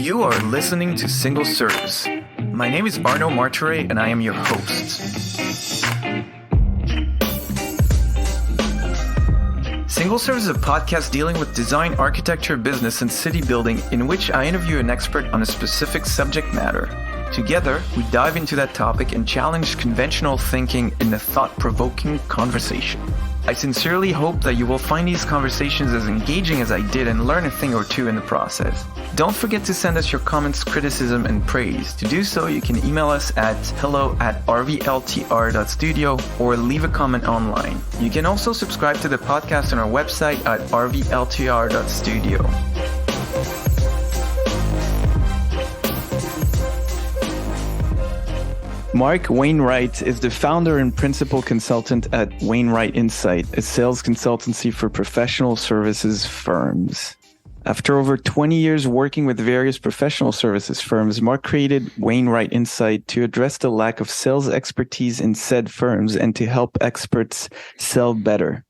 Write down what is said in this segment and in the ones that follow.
You are listening to Single Service. My name is Arno Martire and I am your host. Single Service is a podcast dealing with design, architecture, business, and city building in which I interview an expert on a specific subject matter. Together, we dive into that topic and challenge conventional thinking in a thought-provoking conversation. I sincerely hope that you will find these conversations as engaging as I did and learn a thing or two in the process. Don't forget to send us your comments, criticism, and praise. To do so, you can email us at hello@rvltr.studio or leave a comment online. You can also subscribe to the podcast on our website at rvltr.studio. Mark Wainwright is the founder and principal consultant at Wainwright Insight, a sales consultancy for professional services firms. After over 20 years working with various professional services firms, Mark created Wainwright Insight to address the lack of sales expertise in said firms and to help experts sell better.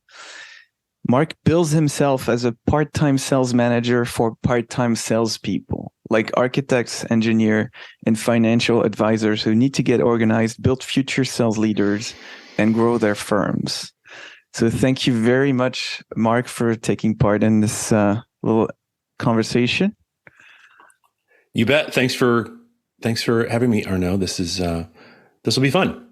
Mark bills himself as a part-time sales manager for part-time salespeople, like architects, engineers, and financial advisors who need to get organized, build future sales leaders, and grow their firms. So thank you very much, Mark, for taking part in this little conversation. You bet. Thanks for having me, Arno. This will be fun.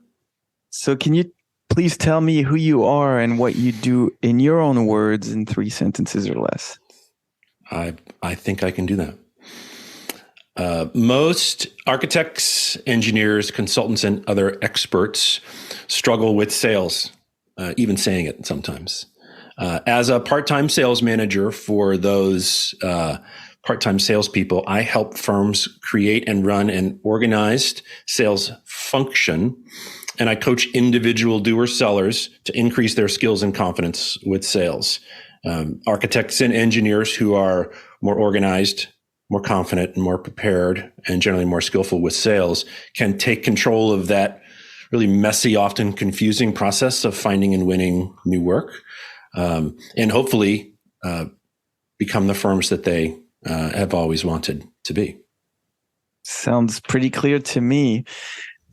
So can you please tell me who you are and what you do in your own words in 3 sentences or less? I think I can do that. Most architects, engineers, consultants, and other experts struggle with sales, even saying it sometimes. As a part-time sales manager for those part-time salespeople, I help firms create and run an organized sales function, and I coach individual doer sellers to increase their skills and confidence with sales. Architects and engineers who are more organized, more confident, and more prepared, and generally more skillful with sales can take control of that really messy, often confusing process of finding and winning new work, and hopefully become the firms that they have always wanted to be. Sounds pretty clear to me.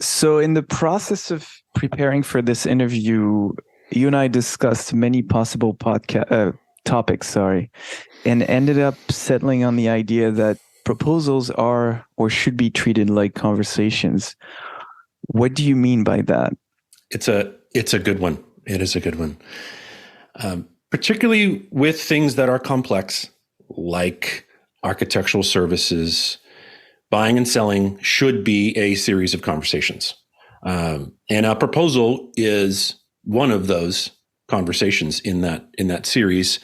So in the process of preparing for this interview, you and I discussed many possible topics, and ended up settling on the idea that proposals are or should be treated like conversations. What do you mean by that? It's a good one. It is a good one. Particularly with things that are complex, like architectural services, buying and selling should be a series of conversations. And a proposal is one of those conversations in that series.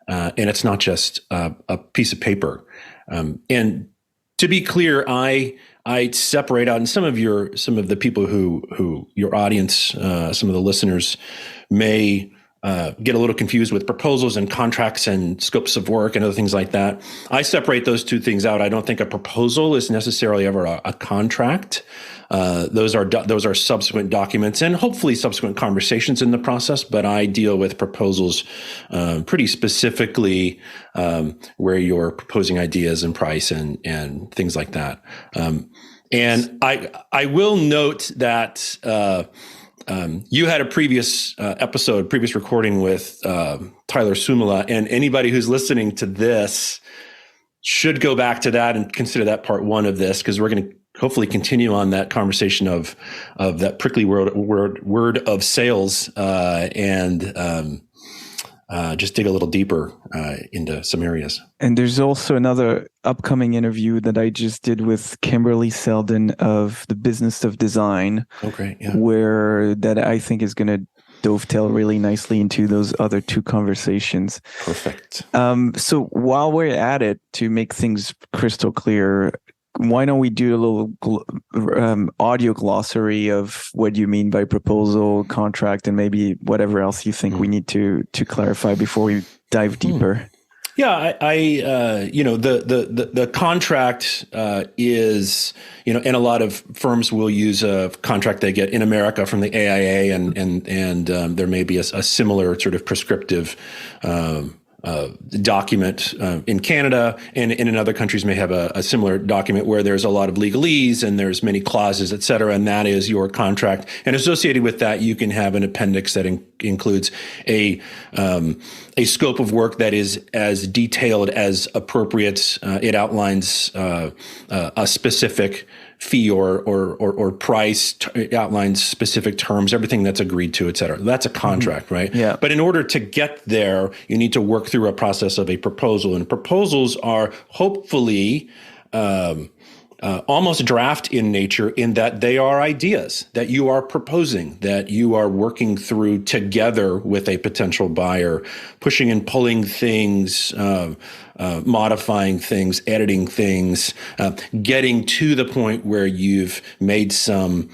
And it's not just a piece of paper. And to be clear, I separate out, and some of the people who your audience, some of the listeners may get a little confused with proposals and contracts and scopes of work and other things like that. I separate those two things out. I don't think a proposal is necessarily ever a contract. Those are subsequent documents and hopefully subsequent conversations in the process. But I deal with proposals pretty specifically, where you're proposing ideas and price and things like that. And I will note that you had a previous recording with Tyler Suomala, and anybody who's listening to this should go back to that and consider that part one of this, because we're going to hopefully continue on that conversation of that prickly word of sales, and just dig a little deeper into some areas. And there's also another upcoming interview that I just did with Kimberly Seldon of the Business of Design. Oh, great. Yeah. Where that I think is going to dovetail really nicely into those other two conversations. Perfect. So while we're at it, to make things crystal clear, why don't we do a little audio glossary of what you mean by proposal, contract, and maybe whatever else you think we need to clarify before we dive deeper? Yeah, the contract is, and a lot of firms will use a contract they get in America from the AIA, and there may be a similar sort of prescriptive document in Canada, and in other countries may have a similar document where there's a lot of legalese and there's many clauses, et cetera, and that is your contract. And associated with that, you can have an appendix that includes a scope of work that is as detailed as appropriate. It outlines a specific fee or price, it outlines specific terms, everything that's agreed to, et cetera. That's a contract, right? Yeah. But in order to get there, you need to work through a process of a proposal. And proposals are hopefully almost draft in nature, in that they are ideas that you are proposing, that you are working through together with a potential buyer, pushing and pulling things, modifying things, editing things, getting to the point where you've made some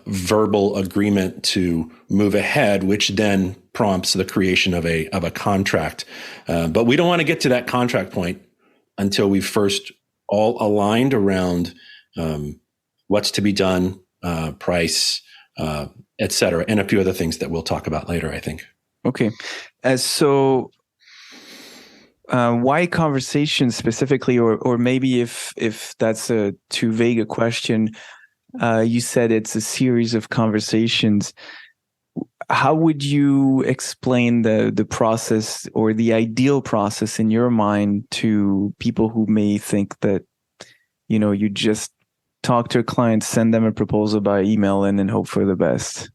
verbal agreement to move ahead, which then prompts the creation of a contract. But we don't want to get to that contract point until we've first all aligned around what's to be done, price, et cetera, and a few other things that we'll talk about later, I think. Okay. Why conversations specifically, or maybe if that's too vague a question, you said it's a series of conversations. How would you explain the process or the ideal process in your mind to people who may think that, you just talk to a client, send them a proposal by email, and then hope for the best?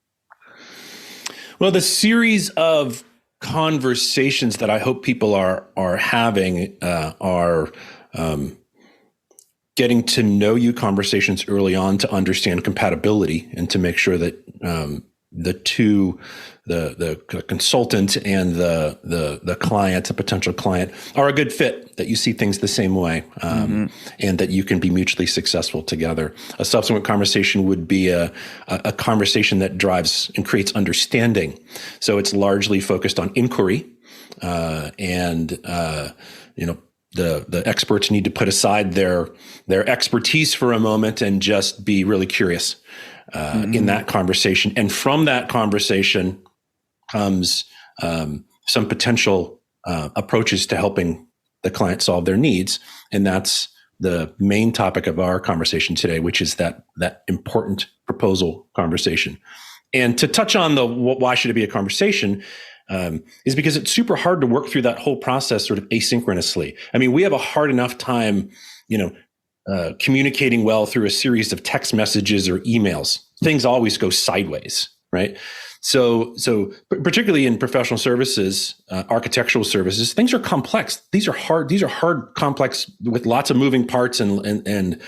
Well, the series of conversations that I hope people are having are getting to know you conversations early on to understand compatibility and to make sure that the consultant and the client, the potential client, are a good fit, that you see things the same way, and that you can be mutually successful together. A subsequent conversation would be a conversation that drives and creates understanding. So it's largely focused on inquiry, and the experts need to put aside their expertise for a moment and just be really curious in that conversation. And from that conversation comes some potential approaches to helping the client solve their needs. And that's the main topic of our conversation today, which is that important proposal conversation. And to touch on why should it be a conversation, is because it's super hard to work through that whole process sort of asynchronously. I mean, we have a hard enough time, communicating well through a series of text messages or emails. Things always go sideways, right? So particularly in professional services, architectural services, things are complex. These are hard, complex, with lots of moving parts and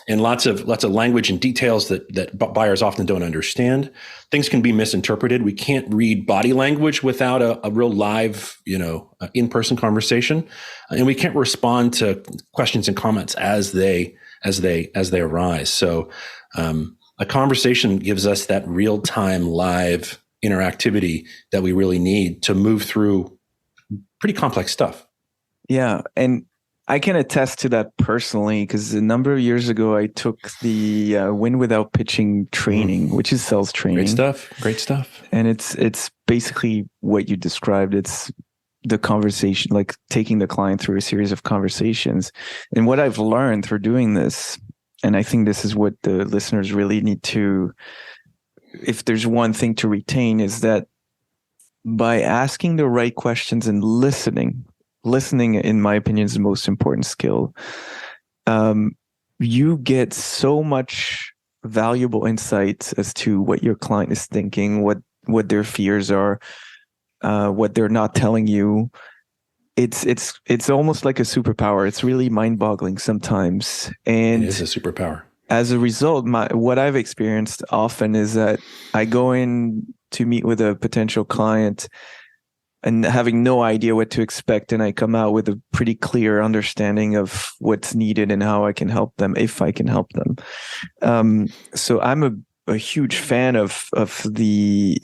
lots of language and details that buyers often don't understand. Things can be misinterpreted. We can't read body language without a real live, in-person conversation, and we can't respond to questions and comments as they arise. So, a conversation gives us that real-time live interactivity that we really need to move through pretty complex stuff. Yeah. And I can attest to that personally, because a number of years ago, I took the Win Without Pitching training, which is sales training. Great stuff. And it's basically what you described. It's the conversation, like taking the client through a series of conversations. And what I've learned through doing this, and I think this is what the listeners really need to, if there's one thing to retain, is that by asking the right questions and listening, in my opinion, is the most important skill. You get so much valuable insights as to what your client is thinking, what their fears are, what they're not telling you. It's almost like a superpower. It's really mind-boggling sometimes. And it is a superpower. As a result, what I've experienced often is that I go in to meet with a potential client and having no idea what to expect, and I come out with a pretty clear understanding of what's needed and how I can help them, if I can help them. So I'm a huge fan of the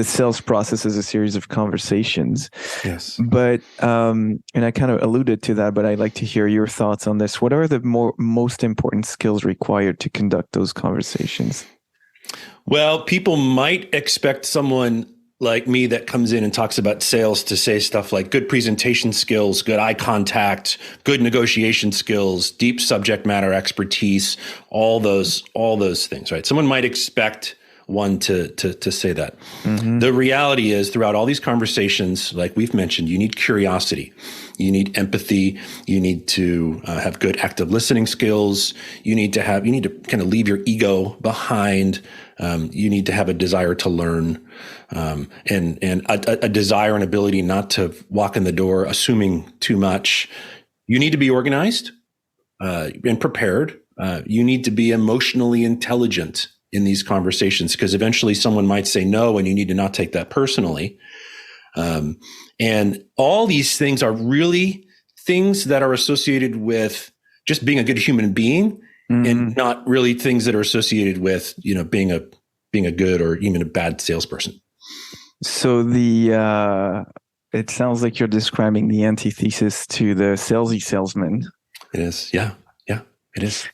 sales process as a series of conversations. Yes. But and I kind of alluded to that, but I'd like to hear your thoughts on this. What are the most important skills required to conduct those conversations? Well, people might expect someone like me that comes in and talks about sales to say stuff like good presentation skills, good eye contact, good negotiation skills, deep subject matter expertise, all those things, right? Someone might expect one to say that. Mm-hmm. The reality is, throughout all these conversations, like we've mentioned, you need curiosity, you need empathy, you need to have good active listening skills, you need to kind of leave your ego behind. You need to have a desire to learn, and a desire and ability not to walk in the door assuming too much. You need to be organized and prepared. You need to be emotionally intelligent in these conversations, because eventually someone might say no, and you need to not take that personally. And all these things are really things that are associated with just being a good human being, and not really things that are associated with, being a good or even a bad salesperson. So it sounds like you're describing the antithesis to the salesy salesman. It is. Yeah, it is.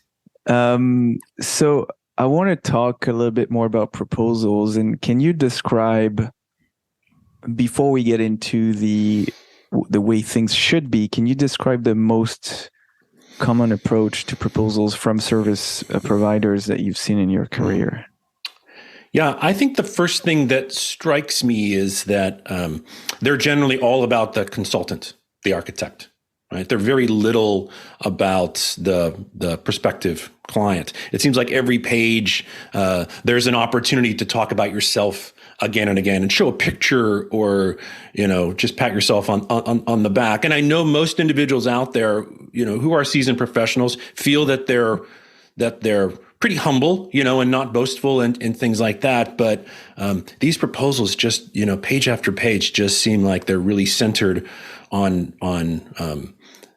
So I want to talk a little bit more about proposals. And can you describe, before we get into the way things should be, can you describe the most common approach to proposals from service providers that you've seen in your career? Yeah, I think the first thing that strikes me is that they're generally all about the consultant, the architect, right? They're very little about the prospective client. It seems like every page there's an opportunity to talk about yourself again and again and show a picture, or just pat yourself on the back. And I know most individuals out there, who are seasoned professionals, feel that they're pretty humble, and not boastful and things like that. But these proposals just, page after page, just seem like they're really centered on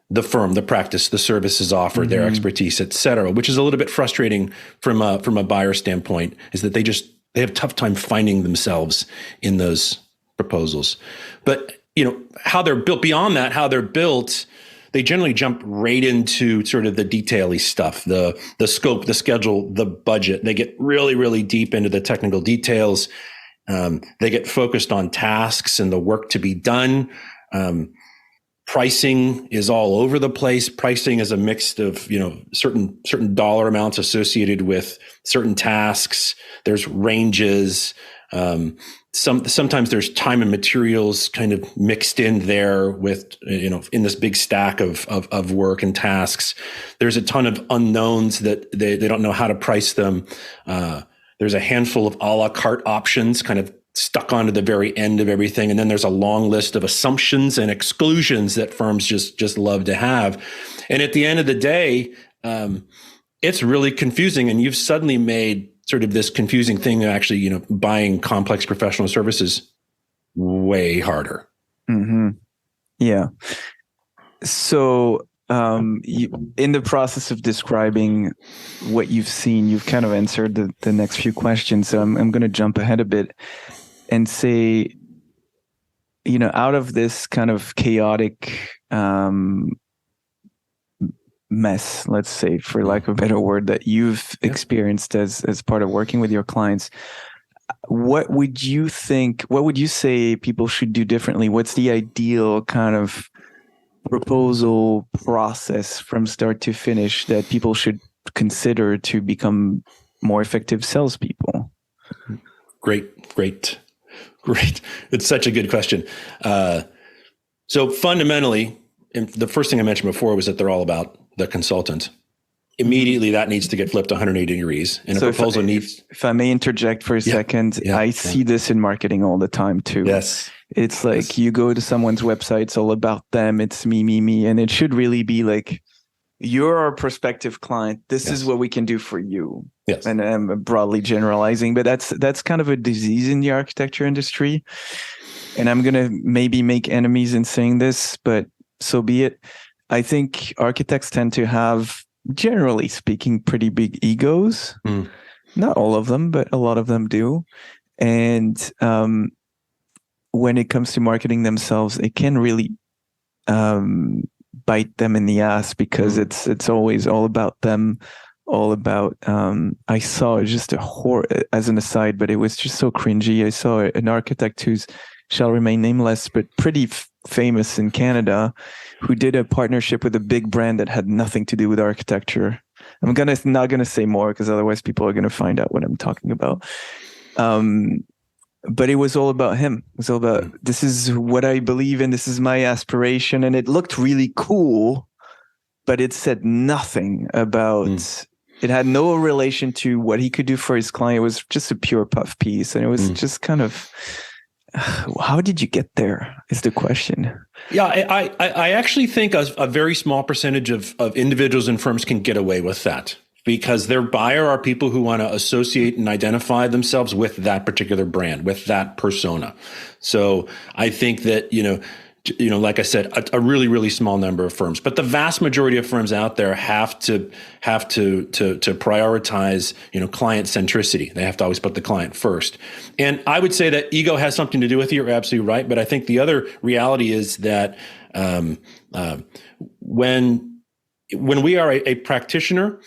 the firm, the practice, the services offered, their expertise, et cetera, which is a little bit frustrating from a buyer standpoint, is that they have a tough time finding themselves in those proposals. But, how they're built, beyond that, how they're built, they generally jump right into sort of the detail-y stuff, the scope, the schedule, the budget. They get really, really deep into the technical details. They get focused on tasks and the work to be done. Pricing is all over the place. Pricing is a mix of, certain dollar amounts associated with certain tasks. There's ranges. Sometimes there's time and materials kind of mixed in there with, in this big stack of work and tasks. There's a ton of unknowns that they don't know how to price them. There's a handful of a la carte options kind of stuck onto the very end of everything. And then there's a long list of assumptions and exclusions that firms just love to have. And at the end of the day, it's really confusing. And you've suddenly made sort of this confusing thing of actually, buying complex professional services way harder. Mm-hmm. Yeah. So in the process of describing what you've seen, you've kind of answered the next few questions. So I'm going to jump ahead a bit and say, out of this kind of chaotic mess, let's say, for lack of a better word, that you've experienced as part of working with your clients, what would you say people should do differently? What's the ideal kind of proposal process from start to finish that people should consider to become more effective salespeople? Great. It's such a good question. So fundamentally, and the first thing I mentioned before was that they're all about the consultant. Immediately, that needs to get flipped 180 degrees. And so a proposal needs... If I may interject for a second, I see this in marketing all the time too. Yes. It's like you go to someone's website, it's all about them. It's me. And it should really be like, you're our prospective client. This is what we can do for you. Yes. And I'm broadly generalizing, but that's kind of a disease in the architecture industry. And I'm going to maybe make enemies in saying this, but so be it. I think architects tend to have, generally speaking, pretty big egos. Not all of them, but a lot of them do. And when it comes to marketing themselves, it can really bite them in the ass, because it's always all about them, all about. I saw just a horror as an aside, but it was just so cringy. I saw an architect who's shall remain nameless, but pretty famous in Canada, who did a partnership with a big brand that had nothing to do with architecture. I'm not gonna say more because otherwise people are gonna find out what I'm talking about. But it was all about him. It was all about, this is what I believe in, this is my aspiration, and it looked really cool, but it said nothing about. It had no relation to what he could do for his client. It was just a pure puff piece, and it was just kind of. How did you get there? Is the question. Yeah, I actually think a very small percentage of individuals and firms can get away with that, because their buyer are people who want to associate and identify themselves with that particular brand, with that persona. So I think that, like I said, a really, really small number of firms, but the vast majority of firms out there have to prioritize, client centricity. They have to always put the client first. And I would say that ego has something to do with it. You're absolutely right. But I think the other reality is that when we are a practitioner,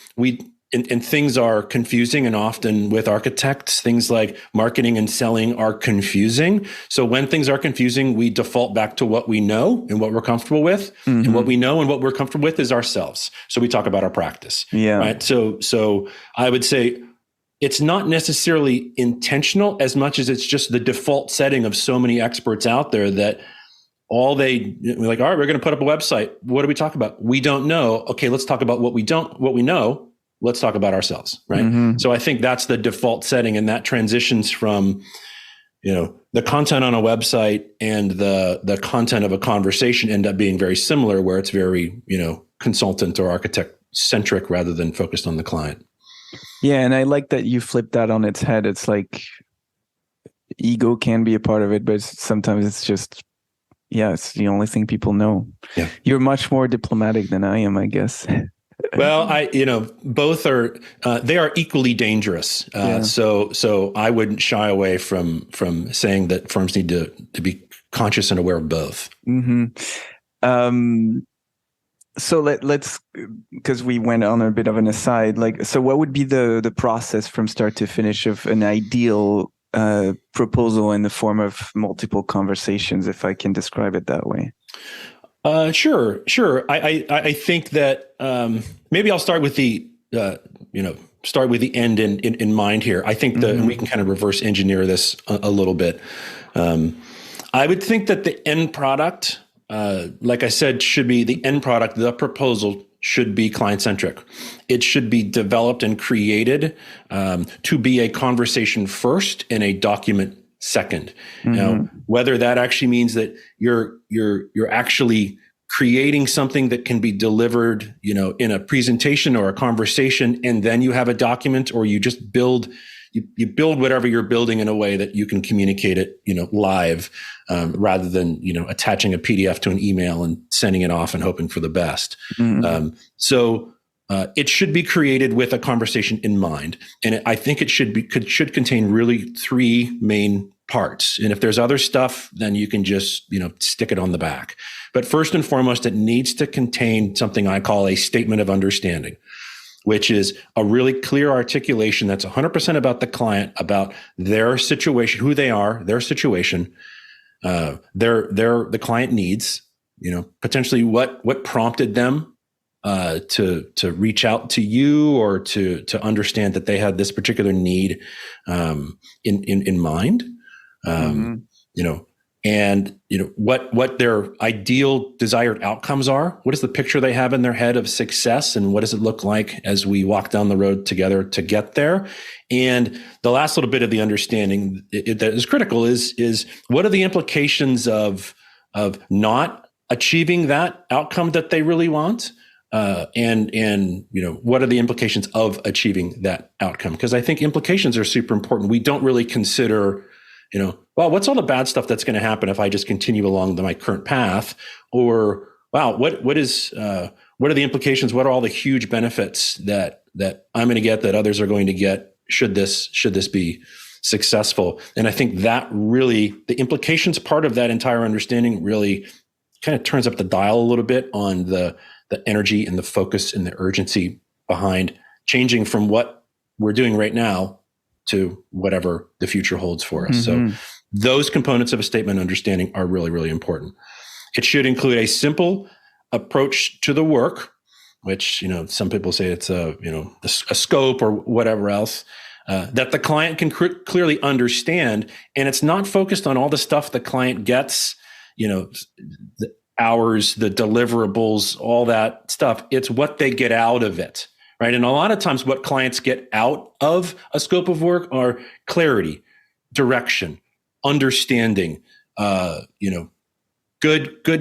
and things are confusing, and often with architects, things like marketing and selling are confusing. So when things are confusing, we default back to what we know and what we're comfortable with. Mm-hmm. And what we know and what we're comfortable with is ourselves. So we talk about our practice. Yeah. Right. So I would say it's not necessarily intentional as much as it's just the default setting of so many experts out there that we're like, all right, we're going to put up a website. What do we talk about? We don't know. Okay, let's talk about what we know. Let's talk about ourselves, right? Mm-hmm. So I think that's the default setting, and that transitions from, the content on a website and the content of a conversation end up being very similar, where it's very, consultant or architect centric rather than focused on the client. Yeah, and I like that you flipped that on its head. It's like ego can be a part of it, but sometimes it's just, it's the only thing people know. Yeah. You're much more diplomatic than I am, I guess. Well, both are, they are equally dangerous. So I wouldn't shy away from saying that firms need to be conscious and aware of both. Mm-hmm. So let's, because we went on a bit of an aside, so what would be the process from start to finish of an ideal proposal in the form of multiple conversations, if I can describe it that way? Sure. I think that maybe I'll start with the end in mind here. I think that we can kind of reverse engineer this a little bit. I would think that the end product, like I said, should be the end product. The proposal should be client centric. It should be developed and created to be a conversation first and a document second. Mm-hmm. Now, whether that actually means that you're actually creating something that can be delivered, in a presentation or a conversation, and then you have a document, or you just build whatever you're building in a way that you can communicate it, live, rather than, attaching a PDF to an email and sending it off and hoping for the best. Mm-hmm. So it should be created with a conversation in mind. And I think it should contain really three main parts. And if there's other stuff, then you can just, stick it on the back. But first and foremost, it needs to contain something I call a statement of understanding, which is a really clear articulation that's 100% about the client, about their situation, who they are, their situation, the client needs, potentially what prompted them to reach out to you, or to understand that they had this particular need in mind, and what their ideal desired outcomes are. What is the picture they have in their head of success, and what does it look like as we walk down the road together to get there? And the last little bit of the understanding that is critical is what are the implications of not achieving that outcome that they really want? And what are the implications of achieving that outcome? Because I think implications are super important. We don't really consider, well, what's all the bad stuff that's going to happen if I just continue along my current path? Or, wow, what are the implications? What are all the huge benefits that I'm going to get, that others are going to get? Should this be successful? And I think that really, the implications part of that entire understanding really kind of turns up the dial a little bit on the energy and the focus and the urgency behind changing from what we're doing right now to whatever the future holds for us. So those components of a statement of understanding are really, really important. It should include a simple approach to the work, which, some people say it's a scope or whatever else, that the client can clearly understand. And it's not focused on all the stuff the client gets, the hours, the deliverables, all that stuff. It's what they get out of it. Right. And a lot of times what clients get out of a scope of work are clarity, direction, understanding, good,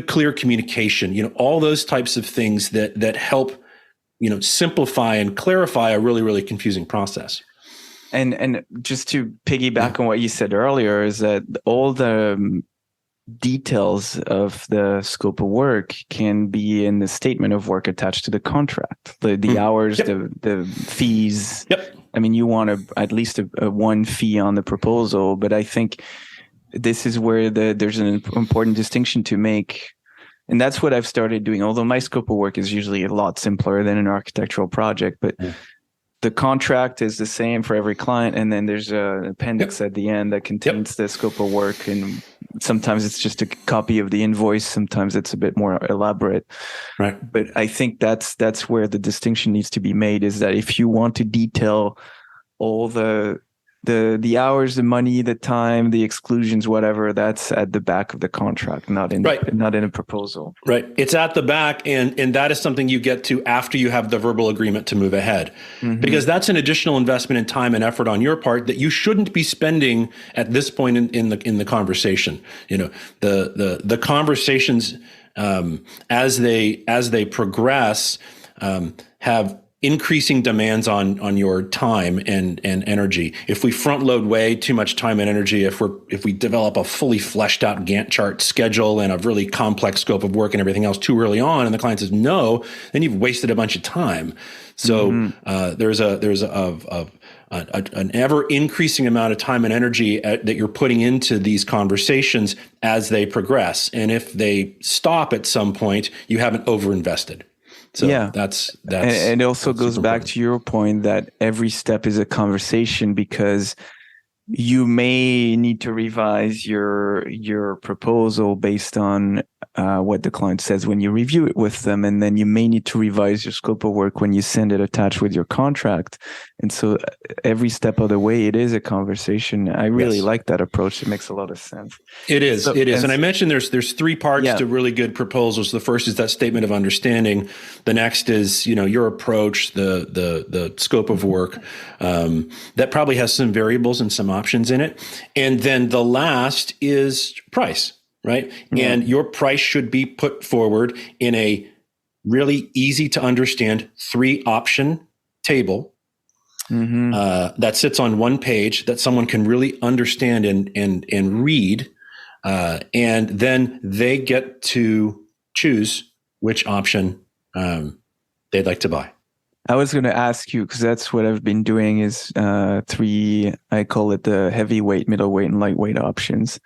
clear communication, all those types of things that help, simplify and clarify a really, really confusing process. And just to piggyback on what you said earlier is that all the details of the scope of work can be in the statement of work attached to the contract, the hours, the fees. I mean, you want at least a one fee on the proposal, but I think this is where there's an important distinction to make. And that's what I've started doing. Although my scope of work is usually a lot simpler than an architectural project, but the contract is the same for every client. And then there's an appendix at the end that contains the scope of work. And sometimes it's just a copy of the invoice. Sometimes it's a bit more elaborate. Right. But I think that's where the distinction needs to be made, is that if you want to detail all the hours, the money, the time, the exclusions, whatever, that's at the back of the contract, not in a proposal. Right. It's at the back, and that is something you get to after you have the verbal agreement to move ahead. Because that's an additional investment in time and effort on your part that you shouldn't be spending at this point in the conversation. The conversations as they progress have increasing demands on your time and energy. If we front load way too much time and energy, if we develop a fully fleshed out Gantt chart schedule and a really complex scope of work and everything else too early on, and the client says no, then you've wasted a bunch of time. So there's an ever increasing amount of time and energy that you're putting into these conversations as they progress. And if they stop at some point, you haven't overinvested. So that's and it also goes back to your point that every step is a conversation, because you may need to revise your proposal based on what the client says when you review it with them, and then you may need to revise your scope of work when you send it attached with your contract. And so every step of the way, it is a conversation. I really like that approach. It makes a lot of sense. It is. And I mentioned there's three parts to really good proposals. The first is that statement of understanding. The next is your approach, the scope of work that probably has some variables and some options in it. And then the last is price, right? Yeah. And your price should be put forward in a really easy to understand 3-option table that sits on one page that someone can really understand and read. And then they get to choose which option they'd like to buy. I was going to ask you, because that's what I've been doing, is 3, I call it the heavyweight, middleweight, and lightweight options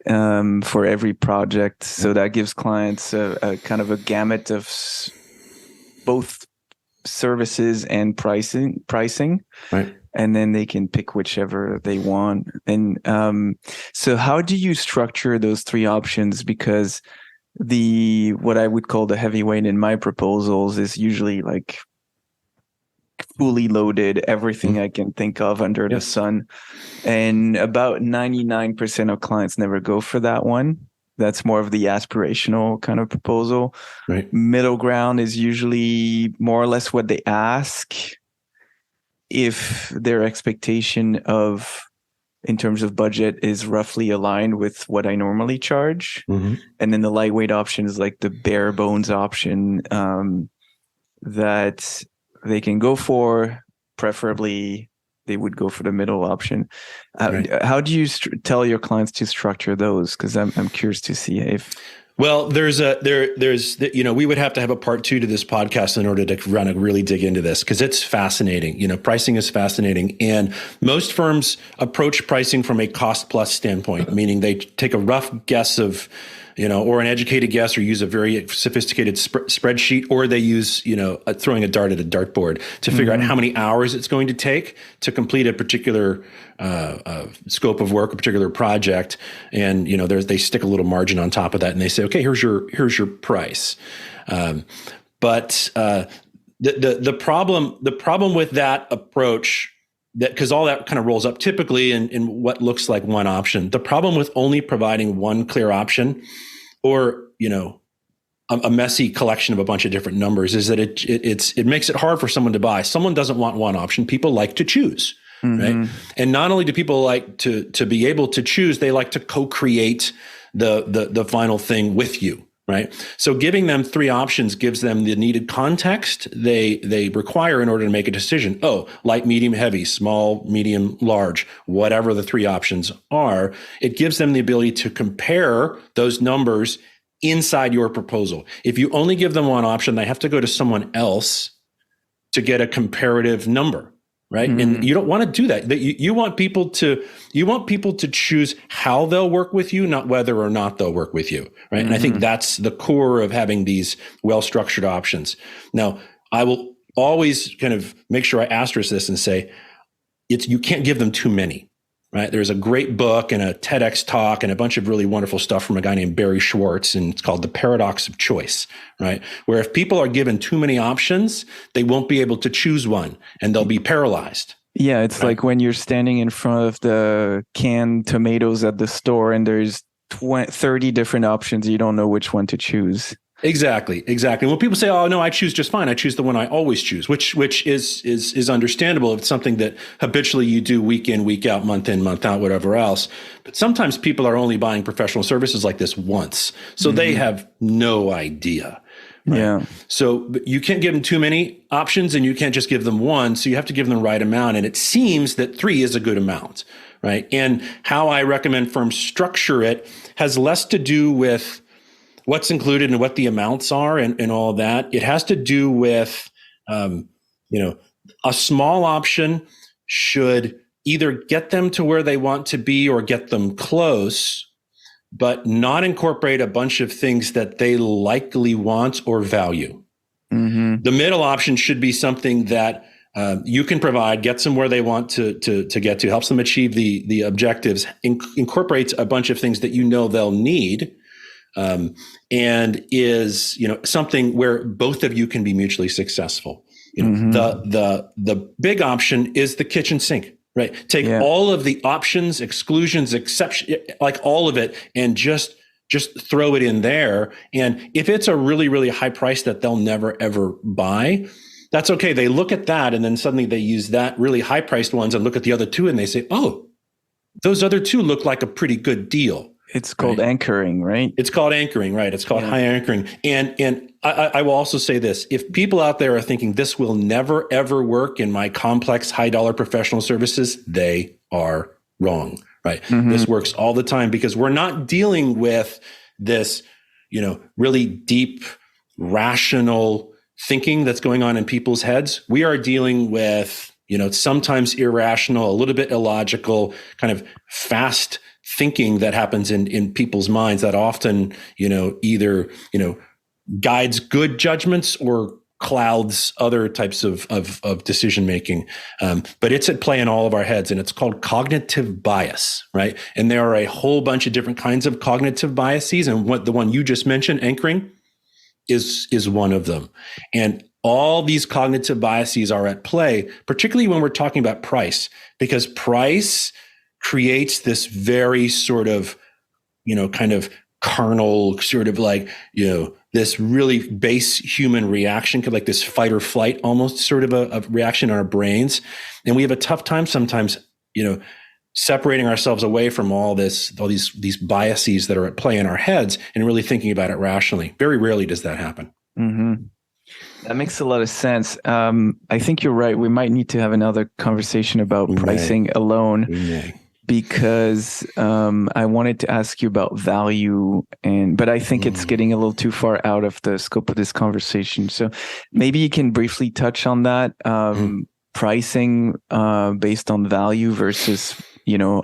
for every project. So that gives clients a kind of a gamut of both services and pricing. Right. And then they can pick whichever they want. And so how do you structure those 3 options? Because what I would call the heavyweight in my proposals is usually like fully loaded, everything I can think of under the sun. And about 99% of clients never go for that one. That's more of the aspirational kind of proposal. Right. Middle ground is usually more or less what they ask, if their expectation in terms of budget is roughly aligned with what I normally charge. And then the lightweight option is like the bare bones option that they can go for. Preferably, they would go for the middle option. How do you tell your clients to structure those? Because I'm curious to see if. Well, there's we would have to have a part 2 to this podcast in order to really dig into this, because it's fascinating. Pricing is fascinating, and most firms approach pricing from a cost plus standpoint, meaning they take a rough guess of or an educated guess, or use a very sophisticated spreadsheet, or they use, throwing a dart at a dartboard to figure out how many hours it's going to take to complete a particular scope of work, a particular project. And, they stick a little margin on top of that and they say, okay, here's your price. But the problem with that approach, because all that kind of rolls up typically in what looks like one option. The problem with only providing one clear option, or a messy collection of a bunch of different numbers, is that it makes it hard for someone to buy. Someone doesn't want one option. People like to choose, right? And not only do people like to be able to choose, they like to co-create the final thing with you. Right. So giving them three options gives them the needed context they require in order to make a decision. Oh, light, medium, heavy, small, medium, large, whatever the three options are. It gives them the ability to compare those numbers inside your proposal. If you only give them one option, they have to go to someone else to get a comparative number. Right. And you don't want to do that. You want people to choose how they'll work with you, not whether or not they'll work with you. Right. And I think that's the core of having these well-structured options. Now, I will always kind of make sure I asterisk this and say you can't give them too many. Right. There's a great book and a TEDx talk and a bunch of really wonderful stuff from a guy named Barry Schwartz, and it's called The Paradox of Choice. Right. Where if people are given too many options, they won't be able to choose one and they'll be paralyzed. Yeah. It's like when you're standing in front of the canned tomatoes at the store and there's 30 different options. You don't know which one to choose. Exactly. When people say, "Oh no, I choose just fine. I choose the one I always choose," which is understandable. It's something that habitually you do week in, week out, month in, month out, whatever else. But sometimes people are only buying professional services like this once, so they have no idea. Right? Yeah. So you can't give them too many options, and you can't just give them one. So you have to give them the right amount. And it seems that 3 is a good amount, right? And how I recommend firms structure it has less to do with what's included and what the amounts are and all of that. It has to do with, a small option should either get them to where they want to be or get them close, but not incorporate a bunch of things that they likely want or value. The middle option should be something that you can provide, gets them where they want to get to, helps them achieve the objectives, incorporates a bunch of things that they'll need, and is, something where both of you can be mutually successful. The big option is the kitchen sink, right? Take all of the options, exclusions, exception, like all of it, and just throw it in there. And if it's a really, really high price that they'll never, ever buy, that's okay. They look at that and then suddenly they use that really high priced ones and look at the other two and they say, oh, those other two look like a pretty good deal. It's called anchoring, right? It's called anchoring, right? It's called high anchoring. And I will also say this. If people out there are thinking this will never, ever work in my complex, high dollar professional services, they are wrong, right? This works all the time because we're not dealing with this, really deep, rational thinking that's going on in people's heads. We are dealing with, sometimes irrational, a little bit illogical, kind of fast thinking that happens in people's minds that often, either, guides good judgments or clouds other types of decision making. But it's at play in all of our heads, and it's called cognitive bias, right? And there are a whole bunch of different kinds of cognitive biases, and the one you just mentioned, anchoring, is one of them. And all these cognitive biases are at play, particularly when we're talking about price, because price creates this very sort of, kind of carnal, sort of like, this really base human reaction, like this fight or flight, almost sort of a reaction in our brains. And we have a tough time sometimes, separating ourselves away from all these biases that are at play in our heads and really thinking about it rationally. Very rarely does that happen. That makes a lot of sense. I think you're right. We might need to have another conversation about pricing alone, because I wanted to ask you about value, but I think it's getting a little too far out of the scope of this conversation. So maybe you can briefly touch on that, pricing based on value versus,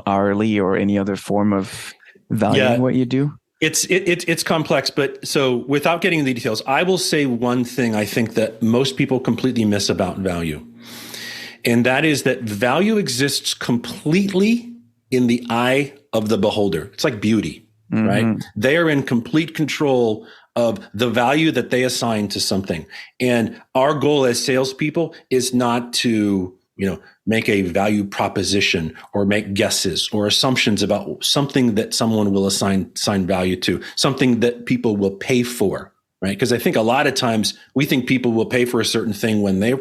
hourly or any other form of valuing what you do. It's complex, but so without getting into the details, I will say one thing I think that most people completely miss about value. And that is that value exists completely in the eye of the beholder. It's like beauty, right? They are in complete control of the value that they assign to something. And our goal as salespeople is not to, make a value proposition or make guesses or assumptions about something that someone will assign value to, something that people will pay for, right? Because I think a lot of times we think people will pay for a certain thing when they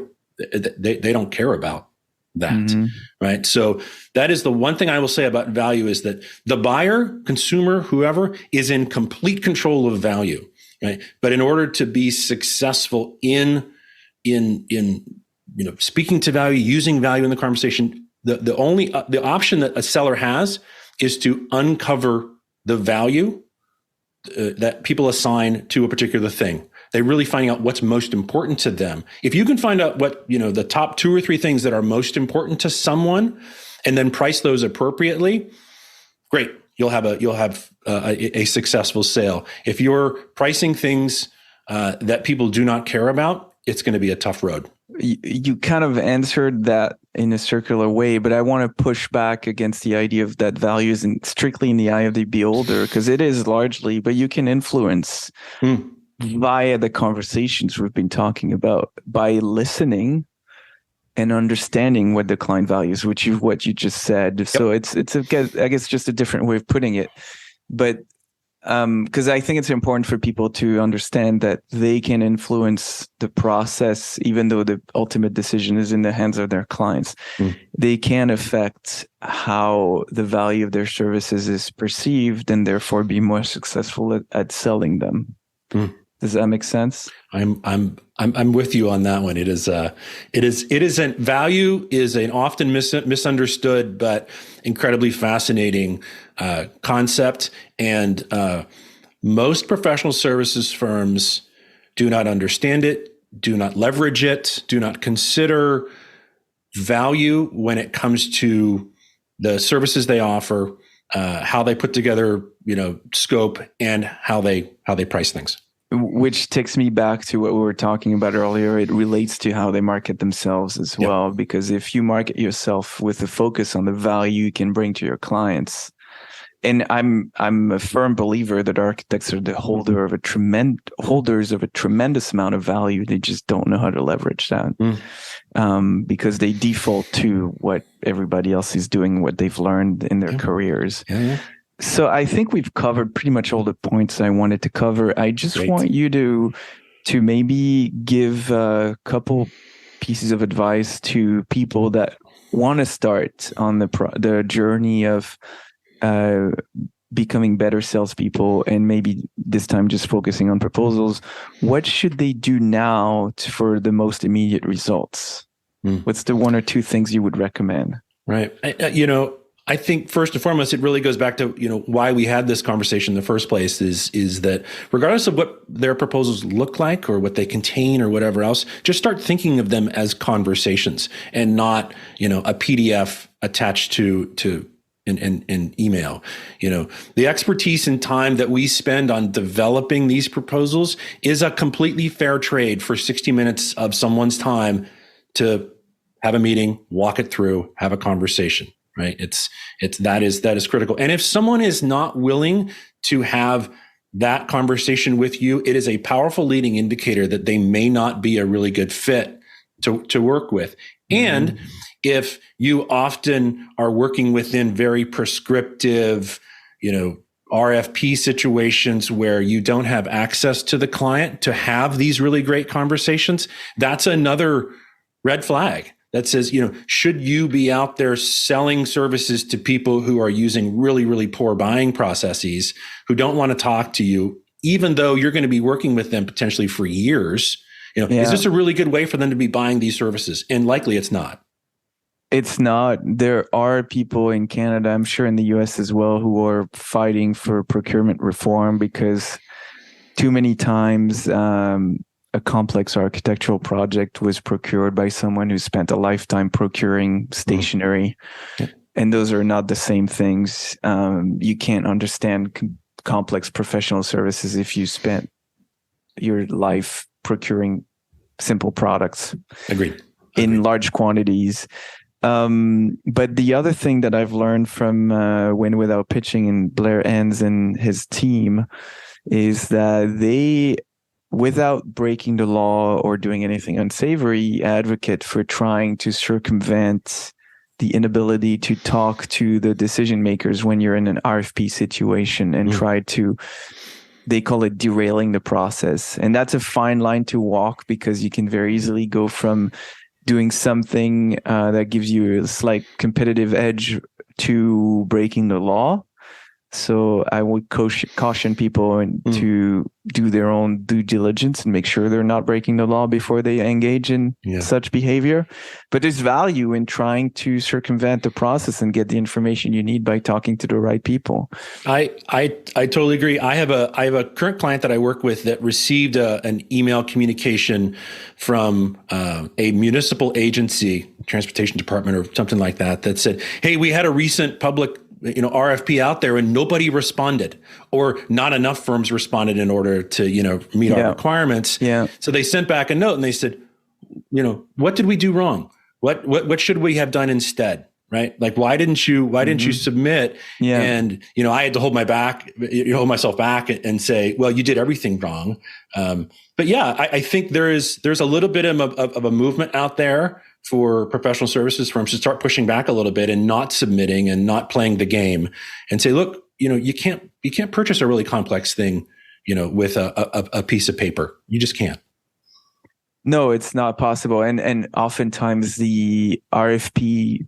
don't care about that, right? So that is the one thing I will say about value is that the buyer, consumer, whoever is in complete control of value, right? But in order to be successful in speaking to value, using value in the conversation, the option that a seller has is to uncover the value that people assign to a particular thing. They're really finding out what's most important to them. If you can find out what, the top 2 or 3 things that are most important to someone and then price those appropriately, great. You'll have a successful sale. If you're pricing things that people do not care about, it's going to be a tough road. You kind of answered that in a circular way, but I want to push back against the idea of that value isn't strictly in the eye of the beholder, because it is largely, but you can influence via the conversations we've been talking about by listening and understanding what the client values, which is what you just said. Yep. So it's I guess just a different way of putting it, but because I think it's important for people to understand that they can influence the process, even though the ultimate decision is in the hands of their clients. They can affect how the value of their services is perceived and therefore be more successful at selling them. Does that make sense? I'm with you on that one. Value is an often misunderstood but incredibly fascinating concept, and most professional services firms do not understand it, do not leverage it, do not consider value when it comes to the services they offer, how they put together, scope, and how they price things. Which takes me back to what we were talking about earlier. It relates to how they market themselves as well, because if you market yourself with a focus on the value you can bring to your clients, and I'm a firm believer that architects are the holders of a tremendous amount of value. They just don't know how to leverage that because they default to what everybody else is doing, what they've learned in their careers. So I think we've covered pretty much all the points I wanted to cover. I just want you to maybe give a couple pieces of advice to people that want to start on the journey of becoming better salespeople, and maybe this time just focusing on proposals. What should they do now for the most immediate results? What's the 1 or 2 things you would recommend? Right. I think first and foremost, it really goes back to, why we had this conversation in the first place is that regardless of what their proposals look like or what they contain or whatever else, just start thinking of them as conversations and not, a PDF attached to an email. The expertise and time that we spend on developing these proposals is a completely fair trade for 60 minutes of someone's time to have a meeting, walk it through, have a conversation. Right. That is critical. And if someone is not willing to have that conversation with you, it is a powerful leading indicator that they may not be a really good fit to work with. And if you often are working within very prescriptive, RFP situations where you don't have access to the client to have these really great conversations, that's another red flag. That says, should you be out there selling services to people who are using really, really poor buying processes, who don't want to talk to you, even though you're going to be working with them potentially for years? Is this a really good way for them to be buying these services? And likely it's not. It's not. There are people in Canada, I'm sure in the US as well, who are fighting for procurement reform because too many times a complex architectural project was procured by someone who spent a lifetime procuring stationery. And those are not the same things. You can't understand complex professional services if you spent your life procuring simple products. Agreed. In large quantities. But the other thing that I've learned from Win Without Pitching and Blair Enns and his team is that they, without breaking the law or doing anything unsavory, advocate for trying to circumvent the inability to talk to the decision makers when you're in an RFP situation and try to, they call it derailing the process. And that's a fine line to walk, because you can very easily go from doing something that gives you a slight competitive edge to breaking the law. So I would caution people to do their own due diligence and make sure they're not breaking the law before they engage in such behavior. But there's value in trying to circumvent the process and get the information you need by talking to the right people. I totally agree. I have a current client that I work with that received an email communication from a municipal agency, transportation department or something like that, that said, "Hey, we had a recent public RFP out there and nobody responded, or not enough firms responded in order to, meet our requirements." Yeah. So they sent back a note and they said, "What did we do wrong? What should we have done instead?" Right? Like, why didn't you submit? Yeah. And, I had to hold myself back and say, well, you did everything wrong. But yeah, I think there's a little bit of a movement out there for professional services firms to start pushing back a little bit and not submitting and not playing the game, and say, look, you can't purchase a really complex thing, with a piece of paper. You just can't. No, it's not possible. And oftentimes the RFP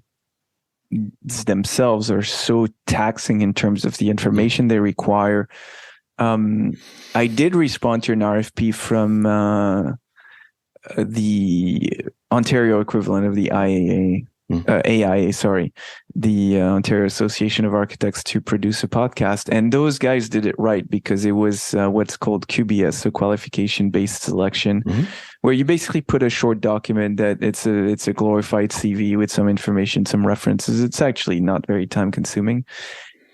themselves are so taxing in terms of the information they require. I did respond to an RFP from the Ontario equivalent of the AIA, the Ontario Association of Architects, to produce a podcast. And those guys did it right, because it was what's called QBS, so qualification-based selection, where you basically put a short document that it's a glorified CV with some information, some references. It's actually not very time-consuming.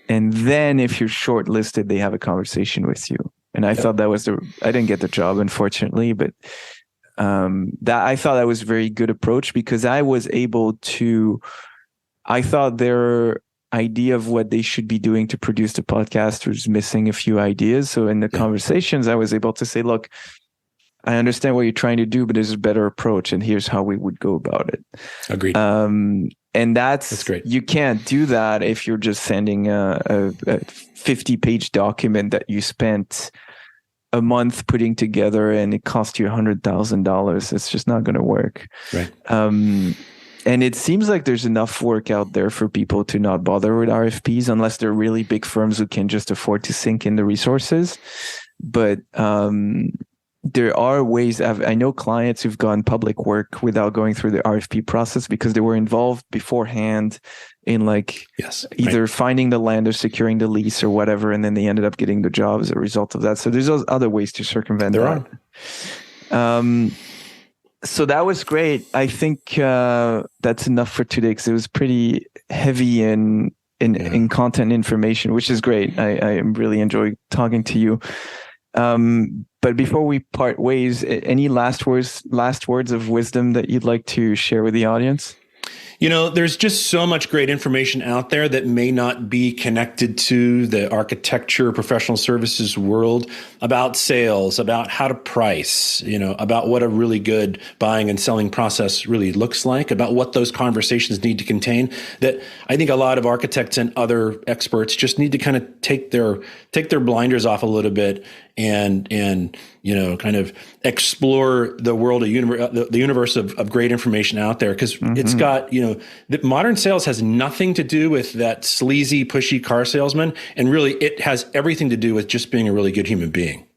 And then if you're shortlisted, they have a conversation with you. And I thought that was I didn't get the job, unfortunately, but I thought that was a very good approach, because I was able to, I thought their idea of what they should be doing to produce the podcast was missing a few ideas. So in the conversations, I was able to say, look, I understand what you're trying to do, but there's a better approach, and here's how we would go about it. Agreed. And that's great. You can't do that if you're just sending a 50-page document that you spent a month putting together and it cost you $100,000. It's just not going to work. Right. And it seems like there's enough work out there for people to not bother with RFPs unless they're really big firms who can just afford to sink in the resources. But there are ways. I know clients who've gone public work without going through the RFP process because they were involved beforehand in either finding the land or securing the lease or whatever, and then they ended up getting the job as a result of that. So there's other ways to circumvent that. So that was great. I think that's enough for today, because it was pretty heavy in content information, which is great. I really enjoy talking to you. But before we part ways, any last words of wisdom that you'd like to share with the audience? There's just so much great information out there that may not be connected to the architecture, professional services world, about sales, about how to price, about what a really good buying and selling process really looks like, about what those conversations need to contain, that I think a lot of architects and other experts just need to kind of take their blinders off a little bit and kind of explore the world of the universe of great information out there, because it's got, the modern sales has nothing to do with that sleazy, pushy car salesman, and really it has everything to do with just being a really good human being.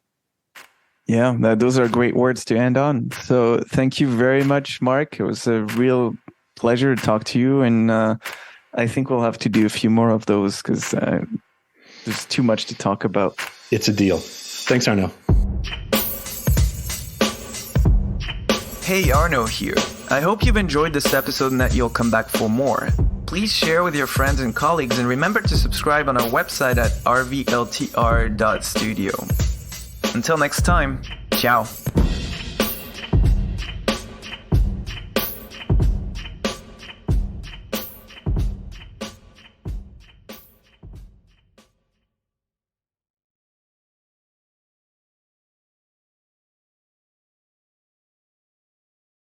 Yeah, those are great words to end on. So thank you very much, Mark. It was a real pleasure to talk to you, and I think we'll have to do a few more of those, because there's too much to talk about. It's a deal. Thanks, Arno. Hey, Arno here. I hope you've enjoyed this episode and that you'll come back for more. Please please share with your friends and colleagues, and remember to subscribe on our website at rvltr.studio. Until next time, ciao.